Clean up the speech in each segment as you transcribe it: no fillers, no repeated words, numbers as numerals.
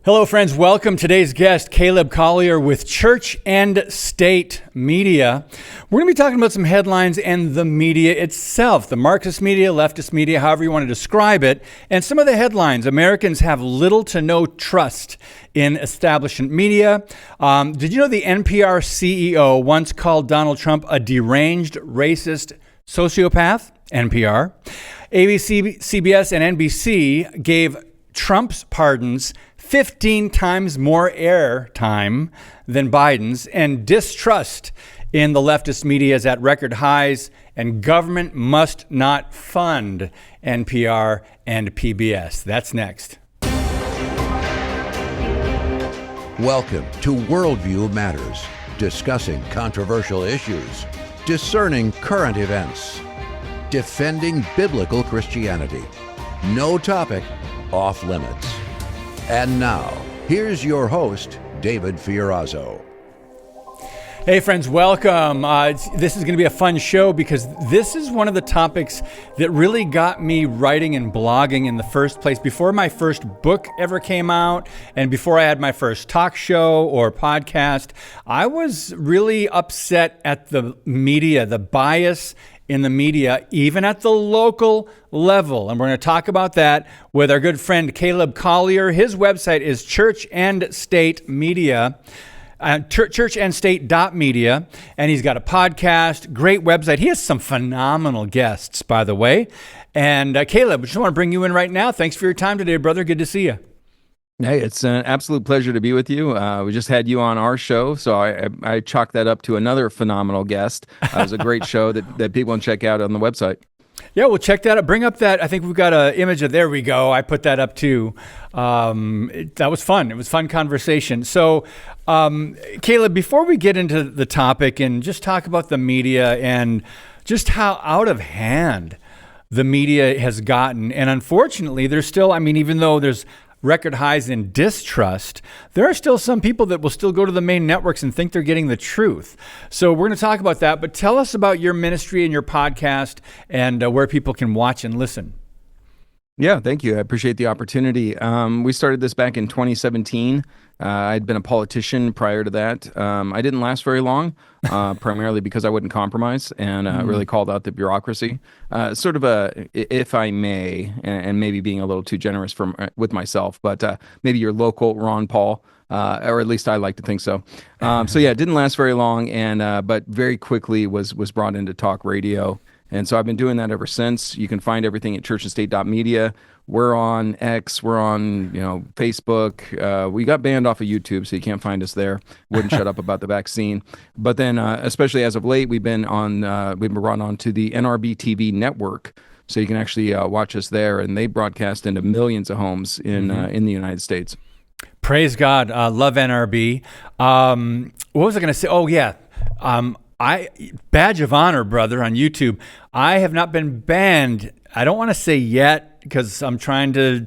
Hello, friends. Welcome. Today's guest, Caleb Collier with Church and State Media. We're going to be talking about some headlines and the media itself, the Marxist media, leftist media, however you want to describe it, and some of the headlines. Americans have little to no trust in establishment media. Did you know the NPR CEO once called Donald Trump a deranged, racist sociopath? NPR. ABC, CBS, and NBC gave Trump's pardons 15 times more air time than Biden's, and distrust in the leftist media is at record highs, and government must not fund NPR and PBS. That's next. Welcome to Worldview Matters, discussing controversial issues, discerning current events, defending biblical Christianity. No topic off limits. And now, here's your host, David Fiorazzo. Hey friends, welcome. This is going to be a fun show because this is one of the topics that really got me writing and blogging in the first place. Before my first book ever came out and before I had my first talk show or podcast, I was really upset at the media, the bias in the media, even at the local level. And we're going to talk about that with our good friend Caleb Collier. His website is Church and State Media. Churchandstate.media, and he's got a podcast, great website. He has some phenomenal guests, by the way. And Caleb, I just want to bring you in right now. Thanks for your time today, brother. Good to see you. Hey, it's an absolute pleasure to be with you. We just had you on our show, so I chalk that up to another phenomenal guest. It was a great show that people can check out on the website. Yeah, we'll check that out. Bring up that. I think we've got an image of, there we go. I put that up too. That was fun. It was fun conversation. So, Caleb, before we get into the topic and just talk about the media and just how out of hand the media has gotten, and unfortunately, there's still, even though there's record highs in distrust, there are still some people that will still go to the main networks and think they're getting the truth. So we're going to talk about that, but tell us about your ministry and your podcast and where people can watch and listen. Yeah, thank you. I appreciate the opportunity. We started this back in 2017. I'd been a politician prior to that. I didn't last very long, primarily because I wouldn't compromise and really called out the bureaucracy. Sort of a, if I may, and maybe being a little too generous with myself, but maybe your local Ron Paul, or at least I like to think so. So yeah, it didn't last very long, and but very quickly was brought into talk radio. And so I've been doing that ever since. You can find everything at churchandstate.media. We're on X, we're on Facebook. We got banned off of YouTube, so you can't find us there. Wouldn't shut up about the vaccine. But then, especially as of late, we've been brought on to the NRB TV network, so you can actually watch us there. And they broadcast into millions of homes in the United States. Praise God. Love NRB. What was I going to say? Oh, yeah. Badge of honor, brother, on YouTube. I have not been banned. I don't want to say yet because I'm trying to,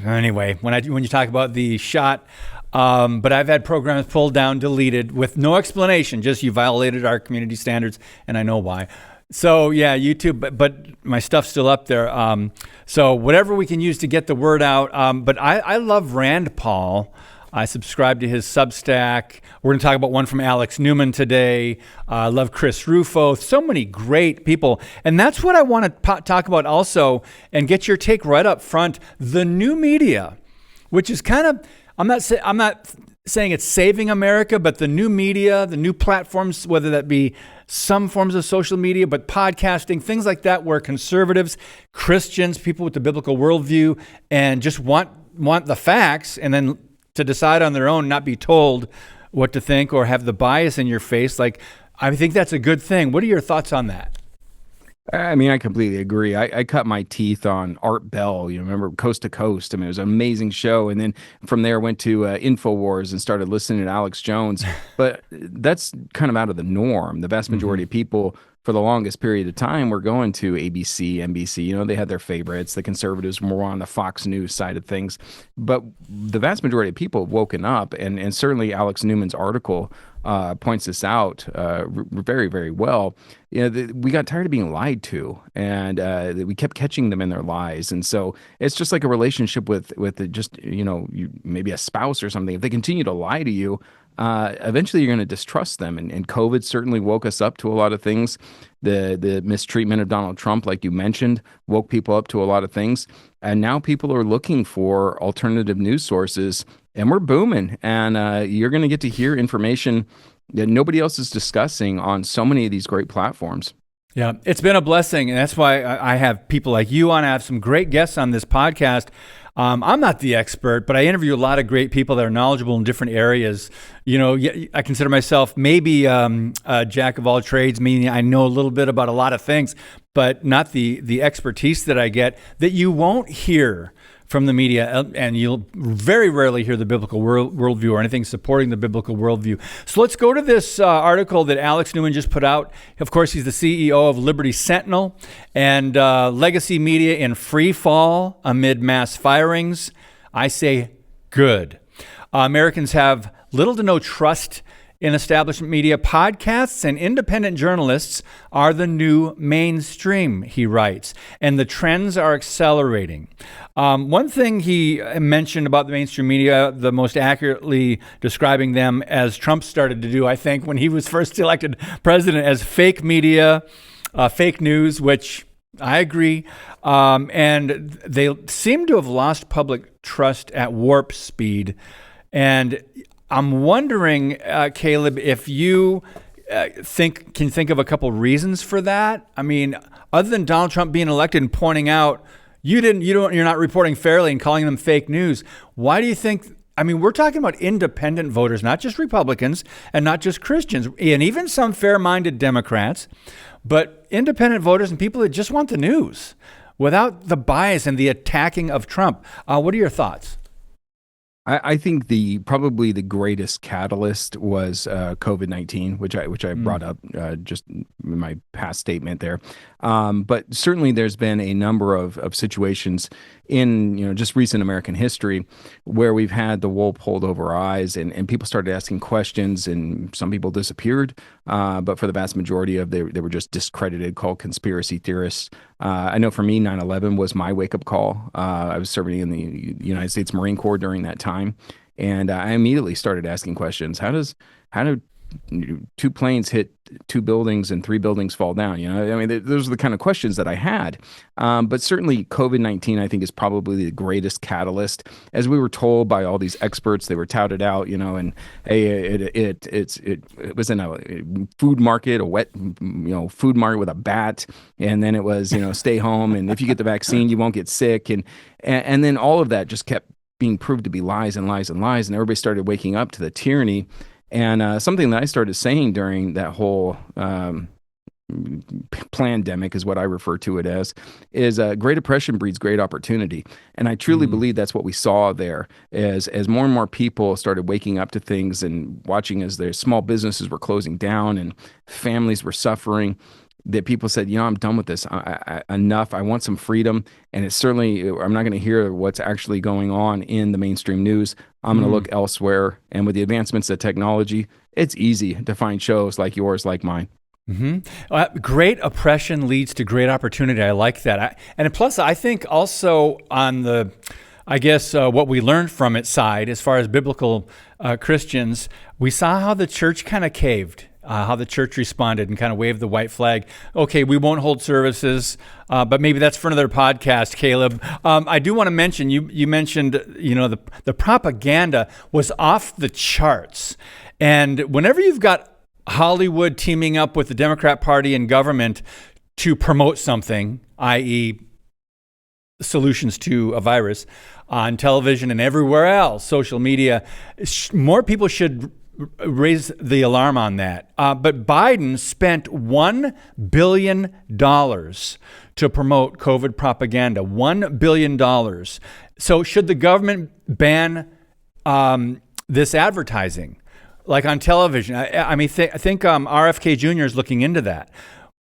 anyway, when you talk about the shot, but I've had programs pulled down, deleted with no explanation, just you violated our community standards, and I know why. So yeah, YouTube, but my stuff's still up there. So whatever we can use to get the word out. But I love Rand Paul. I subscribe to his Substack. We're going to talk about one from Alex Newman today. I love Chris Rufo. So many great people. And that's what I want to talk about also and get your take right up front. The new media, which is kind of, I'm not saying it's saving America, but the new media, the new platforms, whether that be some forms of social media, but podcasting, things like that, where conservatives, Christians, people with the biblical worldview, and just want the facts and then to decide on their own, not be told what to think or have the bias in your face. Like, I think that's a good thing. What are your thoughts on that? I completely agree. I cut my teeth on Art Bell, remember Coast to Coast. It was an amazing show. And then from there went to InfoWars and started listening to Alex Jones. But that's kind of out of the norm. The vast majority of people for the longest period of time were going to ABC, NBC. They had their favorites. The conservatives were more on the Fox News side of things. But the vast majority of people have woken up, and certainly Alex Newman's article points this out very, very well. We got tired of being lied to, and we kept catching them in their lies. And so it's just like a relationship with just maybe a spouse or something. If they continue to lie to you, eventually you're going to distrust them. And COVID certainly woke us up to a lot of things. The mistreatment of Donald Trump, like you mentioned, woke people up to a lot of things. And now people are looking for alternative news sources, and we're booming. And you're going to get to hear information that nobody else is discussing on so many of these great platforms. Yeah, it's been a blessing, and that's why I have people like you on. I have some great guests on this podcast. I'm not the expert, but I interview a lot of great people that are knowledgeable in different areas. I consider myself maybe a jack of all trades, meaning I know a little bit about a lot of things, but not the expertise that I get that you won't hear from the media, and you'll very rarely hear the biblical worldview or anything supporting the biblical worldview. So let's go to this article that Alex Newman just put out. Of course, he's the CEO of Liberty Sentinel and Legacy Media in free fall amid mass firings. I say good. Americans have little to no trust in establishment media. Podcasts and independent journalists are the new mainstream, he writes, and the trends are accelerating. One thing he mentioned about the mainstream media, the most accurately describing them as Trump started to do, I think, when he was first elected president, as fake media, fake news, which I agree. And they seem to have lost public trust at warp speed. And I'm wondering, Caleb, if you can think of a couple reasons for that. I mean, other than Donald Trump being elected and pointing out you're not reporting fairly and calling them fake news. Why do you think? I mean, we're talking about independent voters, not just Republicans and not just Christians, and even some fair-minded Democrats, but independent voters and people that just want the news without the bias and the attacking of Trump. What are your thoughts? I think probably the greatest catalyst was COVID-19, which I brought up just in my past statement there. But certainly there's been a number of situations in just recent American history where we've had the wool pulled over our eyes and people started asking questions, and some people disappeared. But for the vast majority of they were just discredited, called conspiracy theorists. I know for me, 9/11 was my wake-up call. I was serving in the United States Marine Corps during that time, and I immediately started asking questions. How do two planes hit two buildings and three buildings fall down? I mean, those are the kind of questions that I had. But certainly COVID-19, I think, is probably the greatest catalyst. As we were told by all these experts, they were touted out, and it was in a food market, a wet, food market with a bat. And then it was, stay home. And if you get the vaccine, you won't get sick. And then all of that just kept being proved to be lies and lies and lies. And everybody started waking up to the tyranny. And something that I started saying during that whole plandemic is what I refer to it as, is great oppression breeds great opportunity. And I truly believe that's what we saw there as more and more people started waking up to things and watching as their small businesses were closing down and families were suffering, that people said, I'm done with this. Enough. I want some freedom. And it's certainly, I'm not going to hear what's actually going on in the mainstream news. I'm going to look elsewhere. And with the advancements of technology, it's easy to find shows like yours, like mine. Great oppression leads to great opportunity. I like that. And plus, I think also on the, what we learned from its side, as far as biblical Christians, we saw how the church kind of caved. How the church responded and kind of waved the white flag. Okay, we won't hold services, but maybe that's for another podcast, Caleb. I do want to mention, you mentioned, the propaganda was off the charts. And whenever you've got Hollywood teaming up with the Democrat Party and government to promote something, i.e. solutions to a virus, on television and everywhere else, social media, more people should raise the alarm on that. But Biden spent $1 billion to promote COVID propaganda. $1 billion. So should the government ban this advertising, like on television? I think RFK Jr. is looking into that.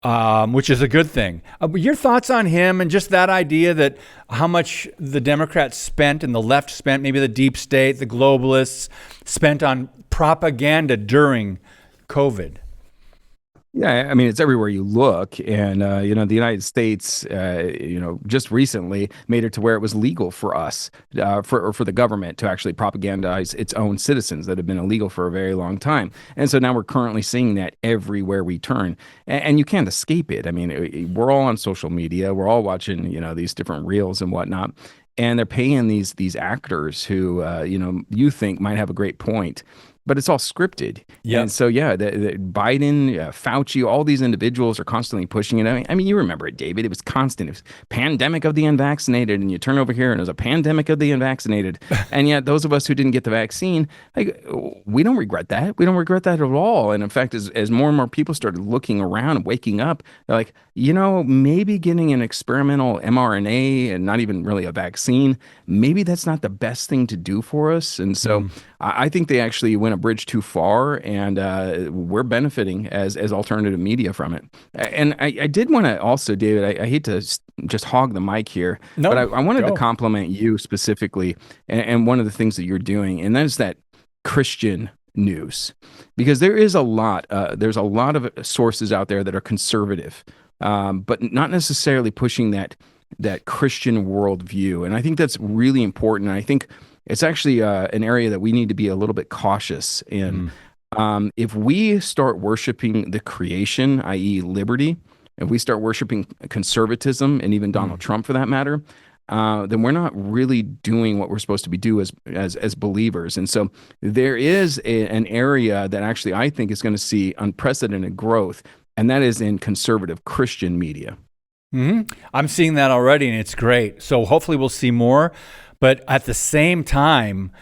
which is a good thing. Your thoughts on him and just that idea that how much the Democrats spent and the left spent, maybe the deep state, the globalists spent on propaganda during COVID? Yeah, I mean, it's everywhere you look. And, the United States, just recently made it to where it was legal for us, for the government to actually propagandize its own citizens that have been illegal for a very long time. And so now we're currently seeing that everywhere we turn. And you can't escape it. I mean, we're all on social media. We're all watching, these different reels and whatnot. And they're paying these actors who, you think might have a great point, but it's all scripted. Yeah. And so, the Biden, Fauci, all these individuals are constantly pushing it. I mean, you remember it, David. It was constant. It was pandemic of the unvaccinated. And you turn over here and there's a pandemic of the unvaccinated. And yet those of us who didn't get the vaccine, we don't regret that. We don't regret that at all. And in fact, as more and more people started looking around and waking up, they're like, maybe getting an experimental mRNA and not even really a vaccine, maybe that's not the best thing to do for us. And so I think they actually went a bridge too far, and we're benefiting as alternative media from it. And I did want to also, David, I hate to just hog the mic here, but I wanted to compliment you specifically and one of the things that you're doing, and that is that Christian news, because there's a lot of sources out there that are conservative, but not necessarily pushing that Christian worldview. And I think that's really important. And I think it's actually an area that we need to be a little bit cautious in. If we start worshiping the creation, i.e. liberty, if we start worshiping conservatism and even Donald Trump for that matter, then we're not really doing what we're supposed to be do as believers. And so there is an area that actually I think is going to see unprecedented growth, and that is in conservative Christian media. I'm seeing that already, and it's great. So hopefully we'll see more. But at the same time,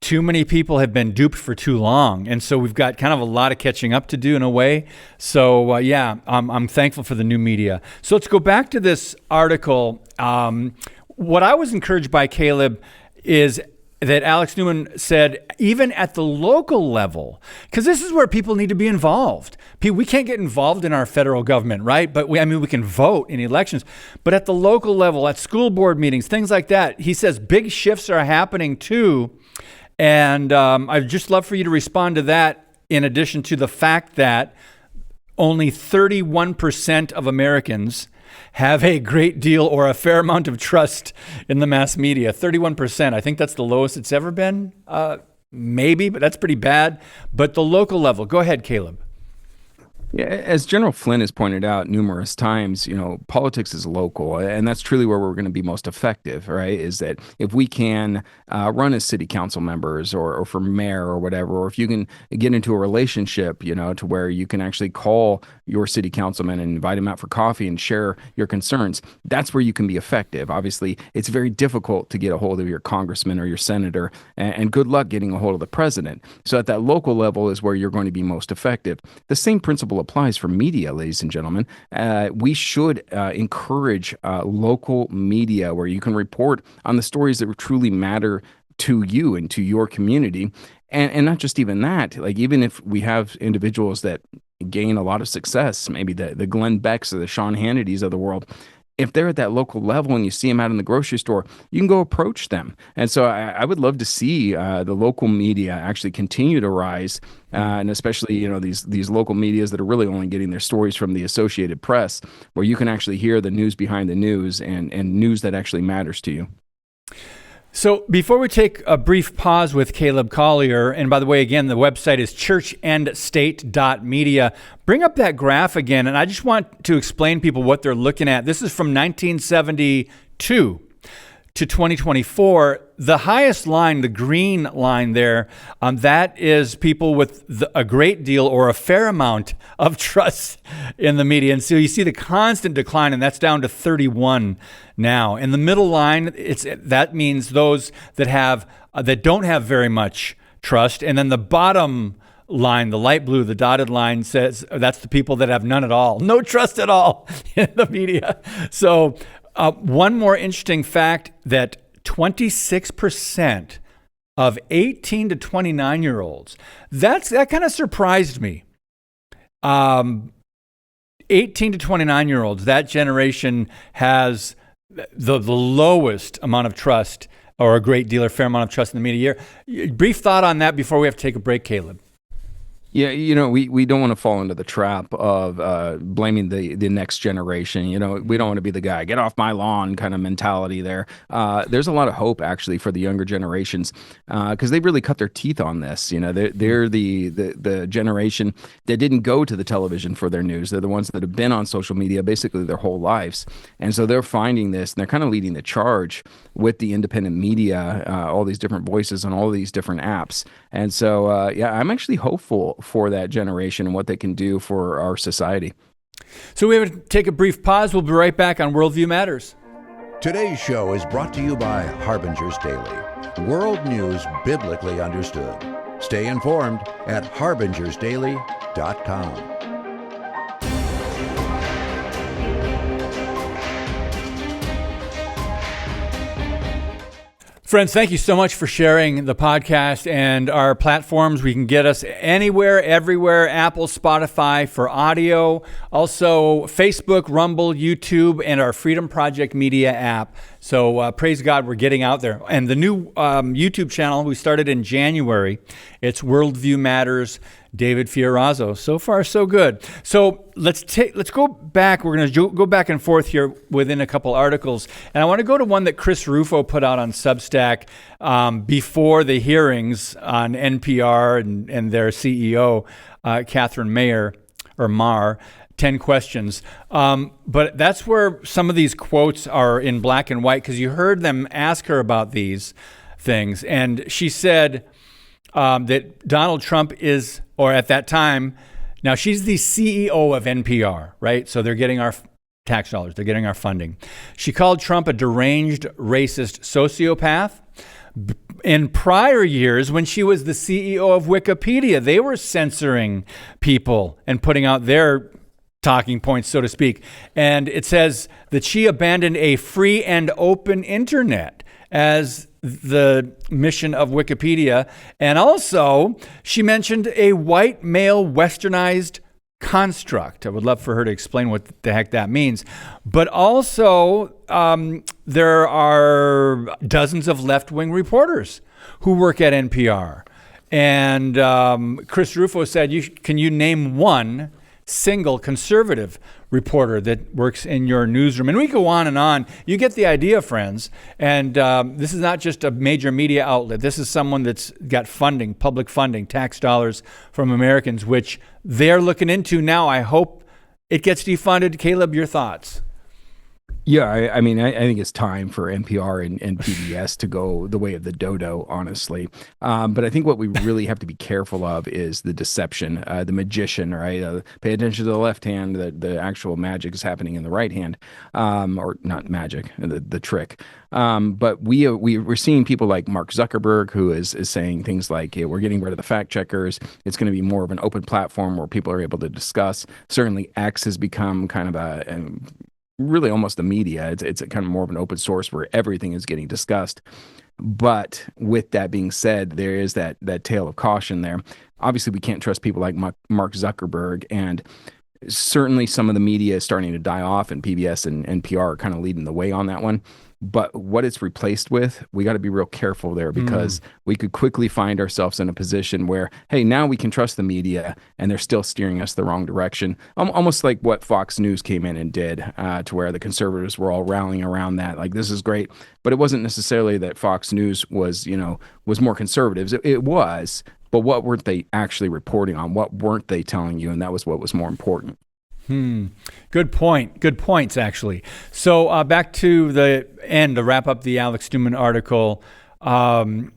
too many people have been duped for too long. And so we've got kind of a lot of catching up to do in a way. So I'm thankful for the new media. So let's go back to this article. What I was encouraged by, Caleb, is that Alex Newman said, even at the local level, because this is where people need to be involved. We can't get involved in our federal government, right? But we can vote in elections. But at the local level, at school board meetings, things like that, he says big shifts are happening too. And I'd just love for you to respond to that, in addition to the fact that only 31% of Americans have a great deal or a fair amount of trust in the mass media. 31%. I think that's the lowest it's ever been. Maybe, but that's pretty bad. But the local level, go ahead, Caleb. Yeah, as General Flynn has pointed out numerous times, politics is local, and that's truly where we're going to be most effective, right? Is that if we can run as city council members or for mayor or whatever, or if you can get into a relationship, to where you can actually call your city councilman and invite him out for coffee and share your concerns, that's where you can be effective. Obviously, it's very difficult to get a hold of your congressman or your senator, and good luck getting a hold of the president. So at that local level is where you're going to be most effective. The same principle applies for media, ladies and gentlemen. We should encourage local media where you can report on the stories that truly matter to you and to your community. And not just even that, like even if we have individuals that gain a lot of success, maybe the Glenn Becks or the Sean Hannitys of the world, if they're at that local level and you see them out in the grocery store, you can go approach them. And so I would love to see the local media actually continue to rise, and especially these local medias that are really only getting their stories from the Associated Press, where you can actually hear the news behind the news and news that actually matters to you. So before we take a brief pause with Caleb Collier, and by the way, again, the website is churchandstate.media. Bring up that graph again, and I just want to explain people what they're looking at. This is from 1972 to 2024. The highest line, the green line there, that is people with a great deal or a fair amount of trust in the media. And so you see the constant decline, and that's down to 31 now. And the middle line, that means those that don't have very much trust. And then the bottom line, the light blue, the dotted line, says that's the people that have none at all, no trust at all in the media. So one more interesting fact, that 26% of 18 to 29-year-olds, that kind of surprised me. 18 to 29-year-olds, that generation has the lowest amount of trust, or a great deal or fair amount of trust in the media. Brief thought on that before we have to take a break, Caleb. Yeah, we don't want to fall into the trap of blaming the next generation. We don't want to be the guy, get off my lawn kind of mentality there. There's a lot of hope, actually, for the younger generations because they really cut their teeth on this. They're the generation that didn't go to the television for their news. They're the ones that have been on social media basically their whole lives. And so they're finding this, and they're kind of leading the charge with the independent media, all these different voices on all these different apps. And so, I'm actually hopeful for that generation and what they can do for our society. So we have to take a brief pause. We'll be right back on Worldview Matters. Today's show is brought to you by Harbinger's Daily, world news biblically understood. Stay informed at harbingersdaily.com. Friends, thank you so much for sharing the podcast and our platforms. We can get us anywhere, everywhere, Apple, Spotify for audio, also Facebook, Rumble, YouTube, and our Freedom Project Media app. So praise God, we're getting out there. And the new YouTube channel we started in January, it's Worldview Matters, David Fiorazzo. So far, so good. So let's go back. We're going to go back and forth here within a couple articles. And I want to go to one that Chris Rufo put out on Substack before the hearings on NPR and their CEO, Catherine Mayer, or Marr. 10 questions. But that's where some of these quotes are in black and white, because you heard them ask her about these things. And she said that Donald Trump is, or at that time, now she's the CEO of NPR, right? So they're getting our tax dollars. They're getting our funding. She called Trump a deranged, racist sociopath. In prior years, when she was the CEO of Wikipedia, they were censoring people and putting out their talking points, so to speak. And it says that she abandoned a free and open internet as the mission of Wikipedia. And also, she mentioned a white male westernized construct. I would love for her to explain what the heck that means. But also, there are dozens of left-wing reporters who work at NPR. And Chris Rufo said, can you name one single conservative reporter that works in your newsroom? And we go on and on. You get the idea, friends. And this is not just a major media outlet. This is someone that's got funding, public funding, tax dollars from Americans, which they're looking into now. I hope it gets defunded. Caleb, your thoughts? Yeah, I mean, I think it's time for NPR and PBS to go the way of the dodo, honestly. But I think what we really have to be careful of is the deception, the magician, right? Pay attention to the left hand. The actual magic is happening in the right hand, or not magic, the trick. But we're seeing people like Mark Zuckerberg, who is saying things like, we're getting rid of the fact checkers. It's going to be more of an open platform where people are able to discuss. Certainly, X has become kind of really almost the media. It's a kind of more of an open source where everything is getting discussed. But with that being said, there is that tale of caution there. Obviously, we can't trust people like Mark Zuckerberg, and certainly some of the media is starting to die off, and PBS and NPR are kind of leading the way on that one. But what it's replaced with, we got to be real careful there, because we could quickly find ourselves in a position where, hey, now we can trust the media and they're still steering us the wrong direction. Almost like what Fox News came in and did, to where the conservatives were all rallying around that. Like, this is great. But it wasn't necessarily that Fox News was more conservatives. It was, but what weren't they actually reporting on? What weren't they telling you? And that was what was more important. Good point. Good points, actually. So back to the end to wrap up the Alex Newman article. In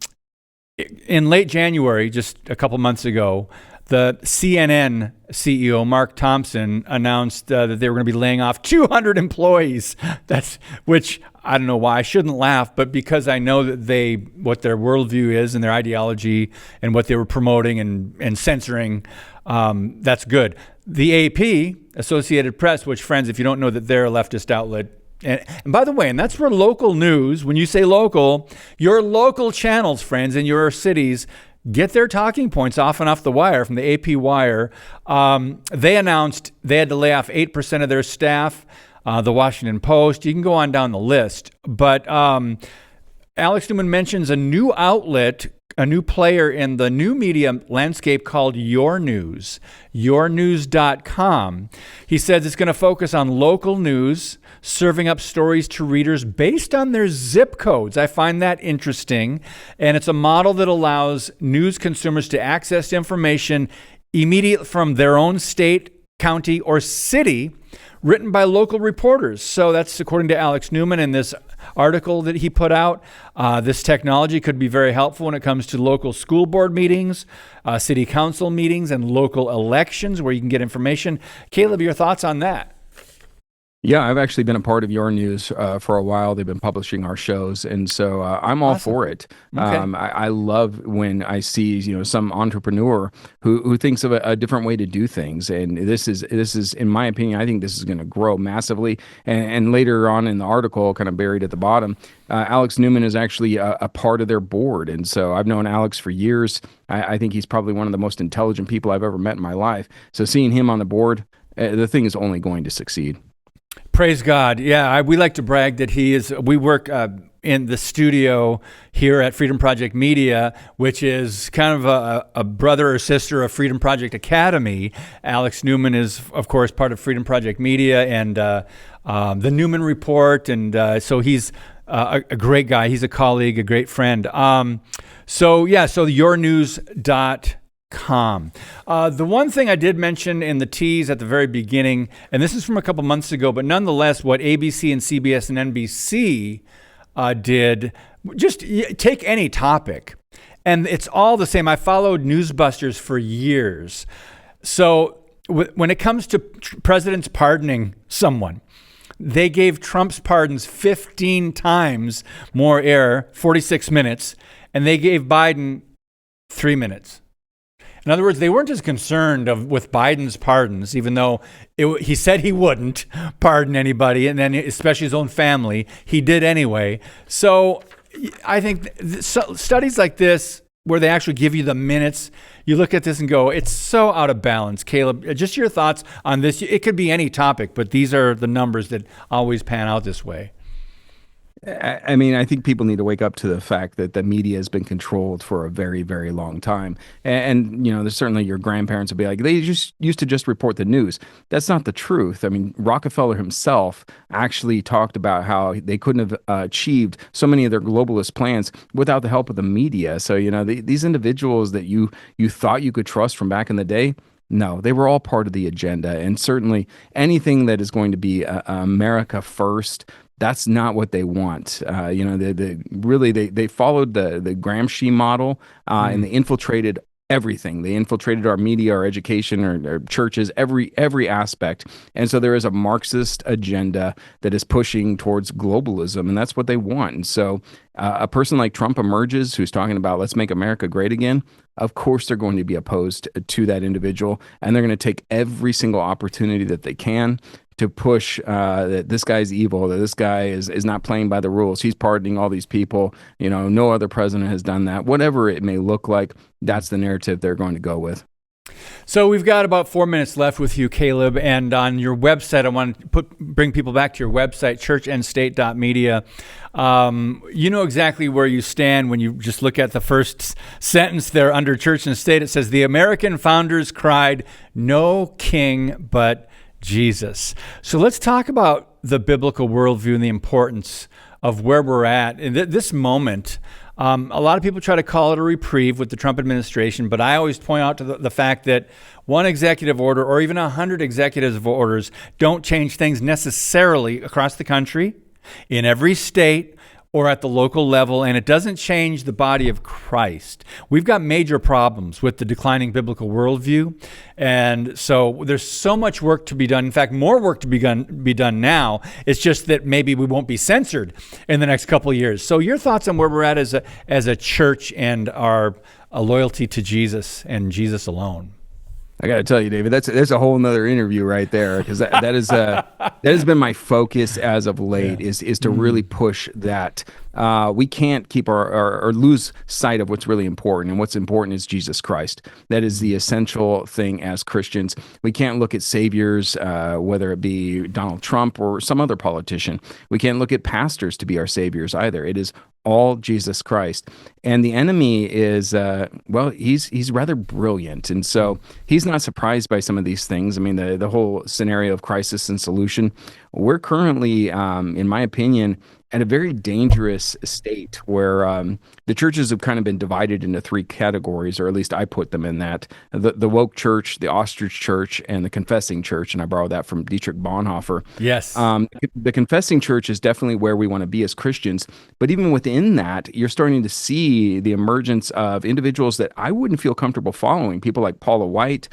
late January, just a couple months ago, the CNN CEO, Mark Thompson, announced that they were going to be laying off 200 employees. Which I don't know why I shouldn't laugh, but because I know that what their worldview is and their ideology and what they were promoting and censoring, that's good. The AP, Associated Press, which, friends, if you don't know that they're a leftist outlet, and by the way, and that's for local news. When you say local, your local channels, friends, in your cities, get their talking points off the wire from the AP Wire. They announced they had to lay off 8% of their staff. The Washington Post, you can go on down the list. But Alex Newman mentions a new outlet, a new player in the new media landscape called Your News, yournews.com. He says it's going to focus on local news, serving up stories to readers based on their zip codes. I find that interesting. And it's a model that allows news consumers to access information immediately from their own state, county, or city, written by local reporters. So that's according to Alex Newman in this article that he put out. This technology could be very helpful when it comes to local school board meetings, city council meetings, and local elections where you can get information. Caleb, your thoughts on that? Yeah, I've actually been a part of Your News for a while. They've been publishing our shows, and so I'm all for it. Okay. I love when I see some entrepreneur who thinks of a different way to do things, and this is in my opinion, I think this is going to grow massively. And later on in the article, kind of buried at the bottom, Alex Newman is actually a part of their board, and so I've known Alex for years. I think he's probably one of the most intelligent people I've ever met in my life. So seeing him on the board, the thing is only going to succeed. Praise God. Yeah, we like to brag that we work in the studio here at Freedom Project Media, which is kind of a brother or sister of Freedom Project Academy. Alex Newman is, of course, part of Freedom Project Media and the Newman Report. And so he's a great guy. He's a colleague, a great friend. So yournews.com. The one thing I did mention in the tease at the very beginning, and this is from a couple months ago, but nonetheless, what ABC and CBS and NBC did, just take any topic, and it's all the same. I followed Newsbusters for years. So when it comes to presidents pardoning someone, they gave Trump's pardons 15 times more air, 46 minutes, and they gave Biden 3 minutes. In other words, they weren't as concerned with Biden's pardons, even though he said he wouldn't pardon anybody, and then especially his own family, he did anyway. So I think studies like this, where they actually give you the minutes, you look at this and go, it's so out of balance. Caleb, just your thoughts on this. It could be any topic, but these are the numbers that always pan out this way. I mean, I think people need to wake up to the fact that the media has been controlled for a very, very long time. And there's certainly your grandparents will be like, they just used to just report the news. That's not the truth. I mean, Rockefeller himself actually talked about how they couldn't have achieved so many of their globalist plans without the help of the media. So, these individuals that you thought you could trust from back in the day, no, they were all part of the agenda. And certainly anything that is going to be America first, that's not what they want. They followed the Gramsci model and they infiltrated everything. They infiltrated our media, our education, our churches, every aspect. And so there is a Marxist agenda that is pushing towards globalism, and that's what they want. And so a person like Trump emerges who's talking about let's make America great again. Of course, they're going to be opposed to that individual, and they're going to take every single opportunity that they can to push that this guy's evil, that this guy is not playing by the rules. He's pardoning all these people. No other president has done that. Whatever it may look like, that's the narrative they're going to go with. So we've got about 4 minutes left with you, Caleb. And on your website, I want to bring people back to your website, churchandstate.media. You know exactly where you stand when you just look at the first sentence there under Church and State. It says, the American founders cried, no king but Jesus. So let's talk about the biblical worldview and the importance of where we're at in this moment. A lot of people try to call it a reprieve with the Trump administration, but I always point out to the fact that one executive order or even 100 executive orders don't change things necessarily across the country, in every state, or at the local level, and it doesn't change the body of Christ. We've got major problems with the declining biblical worldview, and so there's so much work to be done. In fact, more work to be done now. It's just that maybe we won't be censored in the next couple of years. So your thoughts on where we're at as a church and our loyalty to Jesus and Jesus alone? I got to tell you, David, that's a whole nother interview right there, because that has been my focus as of late, is to really push that we can't keep or lose sight of what's really important. And what's important is Jesus Christ. That is the essential thing as Christians. We can't look at saviors, whether it be Donald Trump or some other politician. We can't look at pastors to be our saviors either. It is all Jesus Christ. And the enemy is, he's rather brilliant. And so he's not surprised by some of these things. I mean, the whole scenario of crisis and solution, we're currently, in my opinion, at a very dangerous state where the churches have kind of been divided into three categories, or at least I put them in that. The woke church, the ostrich church, and the confessing church. And I borrowed that from Dietrich Bonhoeffer. Yes. The confessing church is definitely where we want to be as Christians. But even within that, you're starting to see the emergence of individuals that I wouldn't feel comfortable following. People like Paula White.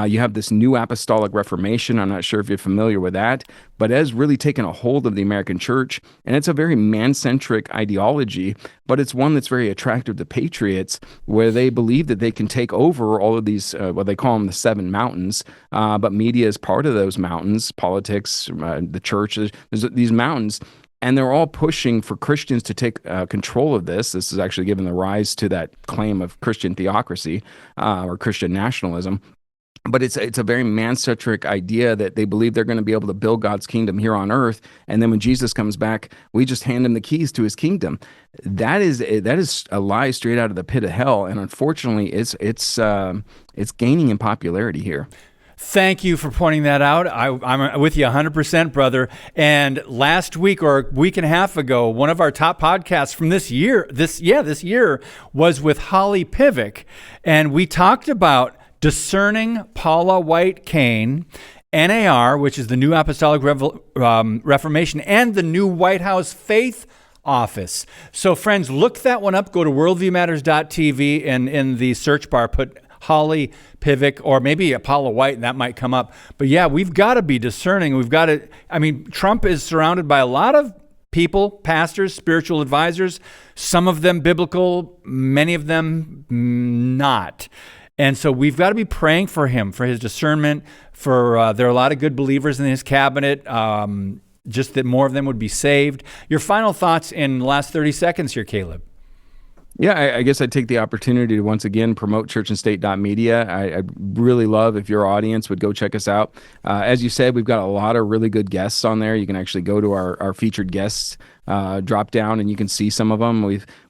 You have this new apostolic reformation. I'm not sure if you're familiar with that, but it has really taken a hold of the American church. And it's a very man-centric ideology, but it's one that's very attractive to patriots, where they believe that they can take over all of these, what they call them the seven mountains, but media is part of those mountains, politics, the church, there's these mountains. And they're all pushing for Christians to take control of this. This has actually given the rise to that claim of Christian theocracy or Christian nationalism. But it's a very man-centric idea that they believe they're going to be able to build God's kingdom here on earth, and then when Jesus comes back, we just hand him the keys to his kingdom. That is a lie straight out of the pit of hell, and unfortunately, it's gaining in popularity here. Thank you for pointing that out. I'm with you 100%, brother. And last week or a week and a half ago, one of our top podcasts from this year was with Holly Pivec, and we talked about discerning Paula White Cain, NAR, which is the New Apostolic Reformation, and the new White House Faith Office. So friends, look that one up. Go to worldviewmatters.tv and in the search bar, put Holly Pivec or maybe Paula White, and that might come up. But yeah, we've got to be discerning. Trump is surrounded by a lot of people, pastors, spiritual advisors, some of them biblical, many of them not. And so we've got to be praying for him, for his discernment, there are a lot of good believers in his cabinet, just that more of them would be saved. Your final thoughts in the last 30 seconds here, Caleb. Yeah, I guess I'd take the opportunity to once again promote churchandstate.media. I really love if your audience would go check us out. As you said, we've got a lot of really good guests on there. You can actually go to our featured guests drop down and you can see some of them.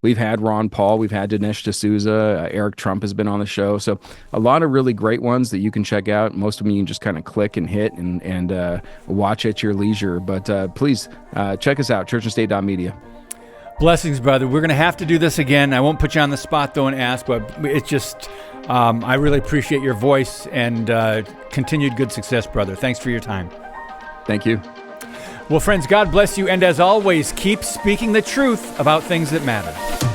We've had Ron Paul, we've had Dinesh D'Souza, Eric Trump has been on the show. So a lot of really great ones that you can check out. Most of them you can just kind of click and hit and watch at your leisure. But please check us out, churchandstate.media. Blessings, brother. We're going to have to do this again. I won't put you on the spot, though, and ask, but it's just, I really appreciate your voice and continued good success, brother. Thanks for your time. Thank you. Well, friends, God bless you. And as always, keep speaking the truth about things that matter.